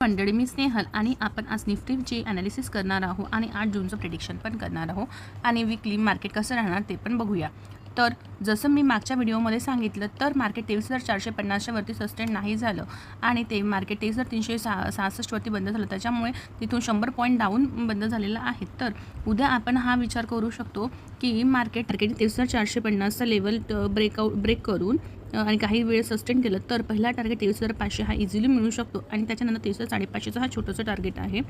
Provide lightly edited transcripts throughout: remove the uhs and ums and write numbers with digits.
मंडळी, मी स्नेहल आणि आपण आज निफ्टीची ॲनालिसिस करणार आहोत आणि 8 जूनचं प्रेडिक्शन पण करणार आहोत आणि वीकली मार्केट कसं राहणार ते पण बघूया. तर जसं मी मागच्या व्हिडिओमध्ये सांगितलं तर मार्केट 23,450च्या वरती सस्टेन नाही झालं आणि ते मार्केट 23,366 वरती बंद झालं. त्याच्यामुळे तिथून 100 पॉईंट डाऊन बंद झालेलं आहे. तर उद्या आपण हा विचार करू शकतो की मार्केट 23,450चा लेवल ब्रेक करून आणि काही वेळ सस्टेन केलं तर पहिला टार्गेट 23,500 हा इझिली मिळू शकतो आणि त्याच्यानंतर 23,550चा हा छोटंसं टार्गेट आहे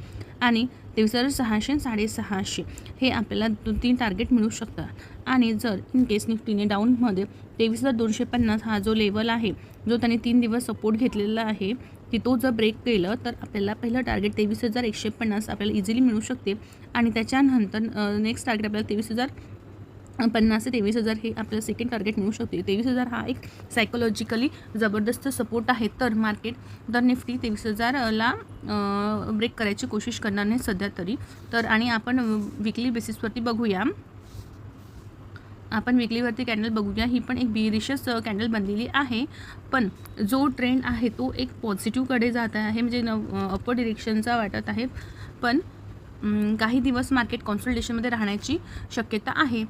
आणि 23,600 आणि 650 हे आपल्याला 3 टार्गेट मिळू शकतात. आणि जर इन केस निफ्टीने डाऊनमध्ये 23,250 हा जो लेवल आहे, जो त्याने 3 दिवस सपोर्ट घेतलेला आहे, की तो जर ब्रेक केलं तर आपल्याला पहिलं टार्गेट 23,150 आपल्याला इझिली मिळू शकते आणि त्याच्यानंतर नेक्स्ट टार्गेट आपल्याला 23,050 ते 23,000 हे आपलं सेकंड टार्गेट मिळू शकते. 23,000 हा एक सायकोलॉजिकली जबरदस्त सपोर्ट आहे. तर मार्केट निफ्टी 23,000ला ब्रेक करायची कोशिश करणार नाही सध्या तरी. तर आणि आपण वीकली बेसिसवरती बघूया. आपण वीकलीवरती कॅन्डल बघूया. ही पण एक बिअरिशच कॅन्डल बनलेली आहे, पण जो ट्रेंड आहे तो एक पॉझिटिव्हकडे जात आहे, म्हणजे अपर डिरेक्शनचा वाटत आहे. पण काही दिवस मार्केट कॉन्सल्टेशनमध्ये राहण्याची शक्यता आहे.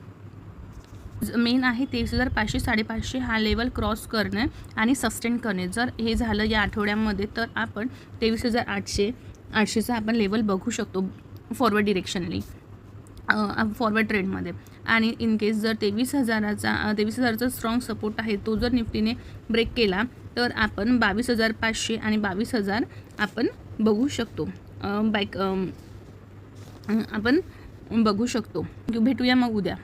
मेन आहे 23,500 550 हा लेवल क्रॉस करणे आणि सस्टेन करणे. जर हे झालं या आठवड्यामध्ये तर आपण 23,800चा आपण लेवल बघू शकतो फॉरवर्ड डिरेक्शनली, फॉरवर्ड ट्रेंडमध्ये. आणि इन केस जर 23,000चा स्ट्रॉंग सपोर्ट आहे तो जर निफ्टीने ब्रेक केला तर आपण 22,500 आणि 22,000 आपण बघू शकतो. आपण बघू शकतो. भेटूया मग उद्या.